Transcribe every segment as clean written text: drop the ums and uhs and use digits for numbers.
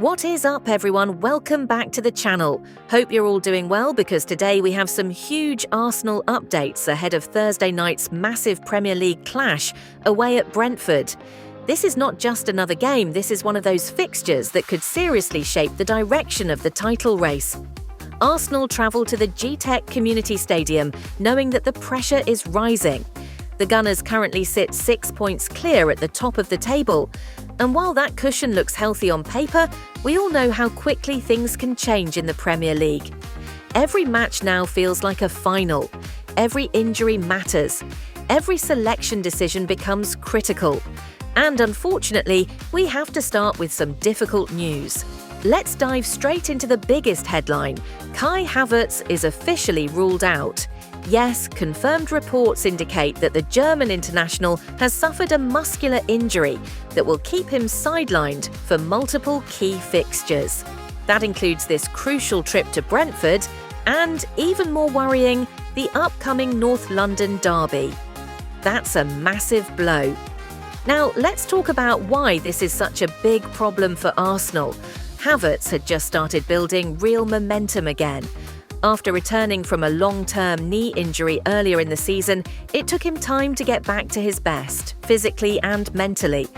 What is up, everyone? Welcome back to the channel. Hope you're all doing well, because today we have some huge Arsenal updates ahead of Thursday night's massive Premier League clash away at Brentford. This is not just another game, this is one of those fixtures that could seriously shape the direction of the title race. Arsenal travel to the G-Tech Community Stadium, knowing that the pressure is rising. The Gunners currently sit 6 points clear at the top of the table. And while that cushion looks healthy on paper, we all know how quickly things can change in the Premier League. Every match now feels like a final. Every injury matters. Every selection decision becomes critical. And unfortunately, we have to start with some difficult news. Let's dive straight into the biggest headline. Kai Havertz is officially ruled out. Yes, confirmed reports indicate that the German international has suffered a muscular injury that will keep him sidelined for multiple key fixtures. That includes this crucial trip to Brentford and, even more worrying, the upcoming North London derby. That's a massive blow. Now, let's talk about why this is such a big problem for Arsenal. Havertz had just started building real momentum again. After returning from a long-term knee injury earlier in the season, it took him time to get back to his best, physically and mentally.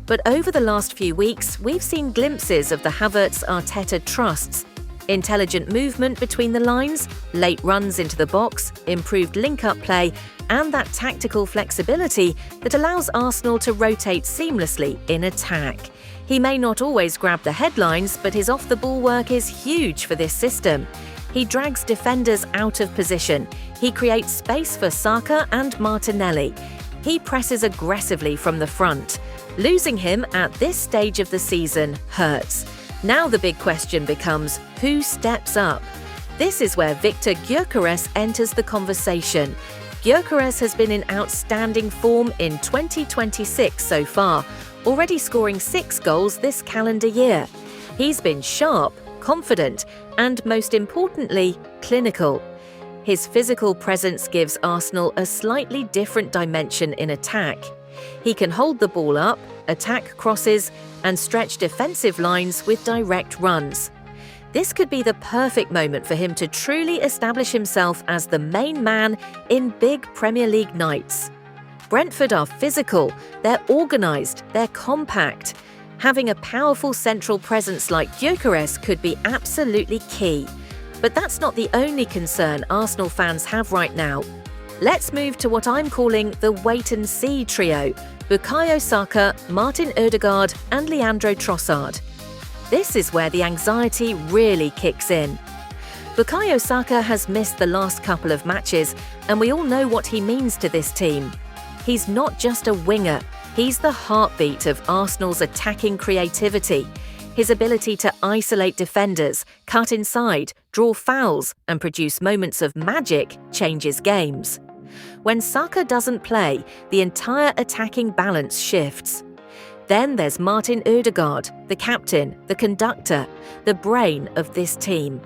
But over the last few weeks, we've seen glimpses of the Havertz-Arteta trusts. Intelligent movement between the lines, late runs into the box, improved link-up play, and that tactical flexibility that allows Arsenal to rotate seamlessly in attack. He may not always grab the headlines, but his off-the-ball work is huge for this system. He drags defenders out of position. He creates space for Saka and Martinelli. He presses aggressively from the front. Losing him at this stage of the season hurts. Now the big question becomes, who steps up? This is where Victor Gyökeres enters the conversation. Gyökeres has been in outstanding form in 2026 so far, already scoring 6 goals this calendar year. He's been sharp, confident, and most importantly, clinical. His physical presence gives Arsenal a slightly different dimension in attack. He can hold the ball up, attack crosses, and stretch defensive lines with direct runs. This could be the perfect moment for him to truly establish himself as the main man in big Premier League nights. Brentford are physical, they're organised, they're compact. Having a powerful central presence like Gyökeres could be absolutely key. But that's not the only concern Arsenal fans have right now. Let's move to what I'm calling the wait-and-see trio: Bukayo Saka, Martin Odegaard and Leandro Trossard. This is where the anxiety really kicks in. Bukayo Saka has missed the last couple of matches, and we all know what he means to this team. He's not just a winger. He's the heartbeat of Arsenal's attacking creativity. His ability to isolate defenders, cut inside, draw fouls, and produce moments of magic changes games. When Saka doesn't play, the entire attacking balance shifts. Then there's Martin Odegaard, the captain, the conductor, the brain of this team.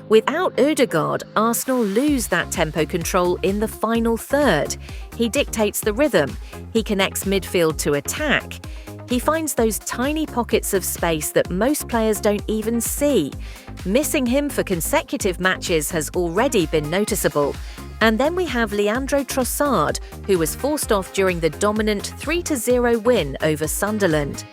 Without Odegaard, Arsenal lose that tempo control in the final third. He dictates the rhythm. He connects midfield to attack. He finds those tiny pockets of space that most players don't even see. Missing him for consecutive matches has already been noticeable. And then we have Leandro Trossard, who was forced off during the dominant 3-0 win over Sunderland.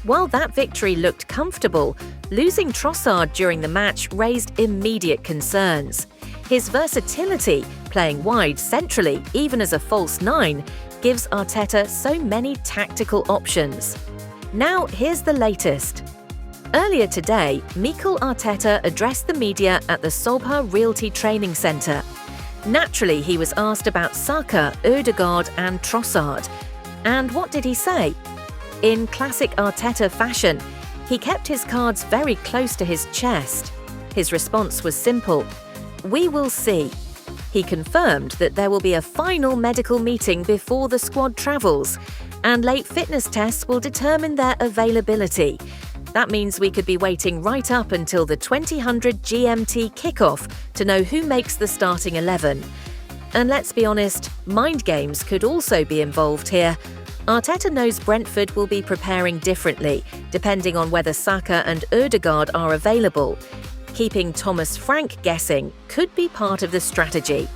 While that victory looked comfortable, losing Trossard during the match raised immediate concerns. His versatility, playing wide centrally, even as a false nine, gives Arteta so many tactical options. Now here's the latest. Earlier today, Mikel Arteta addressed the media at the Sobha Realty Training Centre. Naturally, he was asked about Saka, Odegaard and Trossard. And what did he say? In classic Arteta fashion, he kept his cards very close to his chest. His response was simple: "We will see." He confirmed that there will be a final medical meeting before the squad travels, and late fitness tests will determine their availability. That means we could be waiting right up until the 2000 GMT kickoff to know who makes the starting 11. And let's be honest, mind games could also be involved here. Arteta knows Brentford will be preparing differently, depending on whether Saka and Ødegaard are available. Keeping Thomas Frank guessing could be part of the strategy.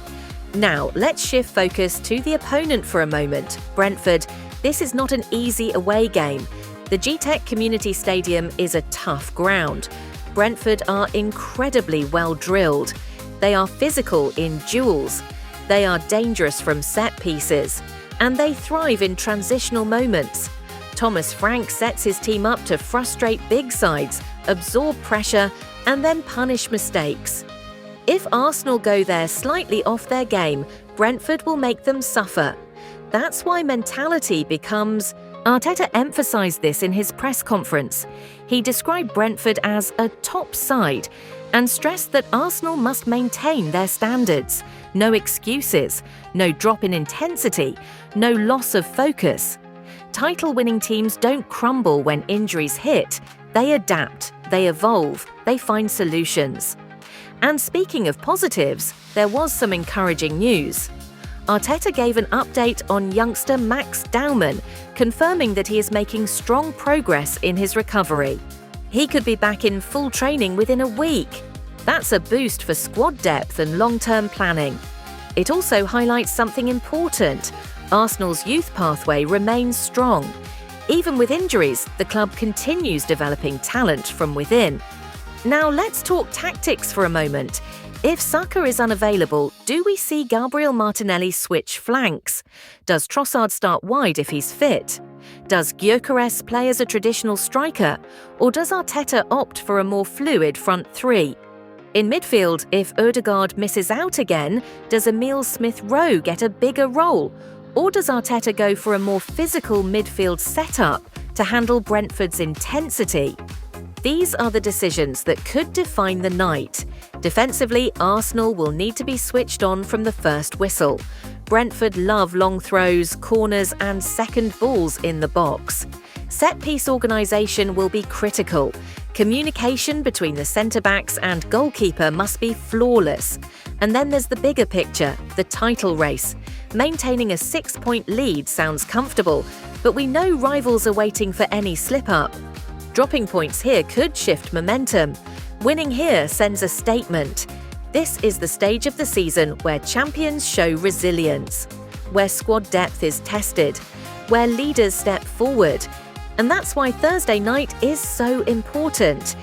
Now, let's shift focus to the opponent for a moment. Brentford, this is not an easy away game. The G-Tech Community Stadium is a tough ground. Brentford are incredibly well drilled. They are physical in duels. They are dangerous from set pieces. And they thrive in transitional moments. Thomas Frank sets his team up to frustrate big sides, absorb pressure, and then punish mistakes. If Arsenal go there slightly off their game, Brentford will make them suffer. That's why mentality becomes... Arteta emphasised this in his press conference. He described Brentford as a top side and stressed that Arsenal must maintain their standards. No excuses, no drop in intensity, no loss of focus. Title-winning teams don't crumble when injuries hit. They adapt, they evolve, they find solutions. And speaking of positives, there was some encouraging news. Arteta gave an update on youngster Max Daumann, confirming that he is making strong progress in his recovery. He could be back in full training within a week. That's a boost for squad depth and long-term planning. It also highlights something important. Arsenal's youth pathway remains strong. Even with injuries, the club continues developing talent from within. Now let's talk tactics for a moment. If Saka is unavailable, do we see Gabriel Martinelli switch flanks? Does Trossard start wide if he's fit? Does Gyökeres play as a traditional striker? Or does Arteta opt for a more fluid front three? In midfield, if Ødegaard misses out again, does Emile Smith-Rowe get a bigger role? Or does Arteta go for a more physical midfield setup to handle Brentford's intensity? These are the decisions that could define the night. Defensively, Arsenal will need to be switched on from the first whistle. Brentford love long throws, corners and second balls in the box. Set-piece organisation will be critical. Communication between the centre-backs and goalkeeper must be flawless. And then there's the bigger picture, the title race. Maintaining a 6-point lead sounds comfortable, but we know rivals are waiting for any slip-up. Dropping points here could shift momentum. Winning here sends a statement. This is the stage of the season where champions show resilience, where squad depth is tested, where leaders step forward. And that's why Thursday night is so important.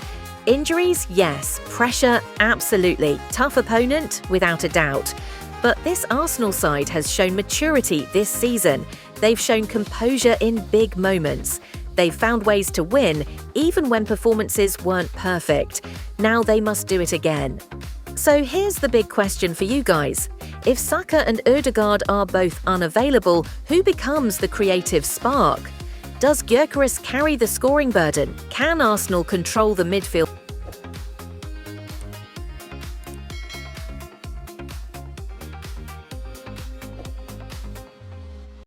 Injuries, yes. Pressure, absolutely. Tough opponent, without a doubt. But this Arsenal side has shown maturity this season. They've shown composure in big moments. They've found ways to win, even when performances weren't perfect. Now they must do it again. So here's the big question for you guys. If Saka and Ødegaard are both unavailable, who becomes the creative spark? Does Gyökeres carry the scoring burden? Can Arsenal control the midfield?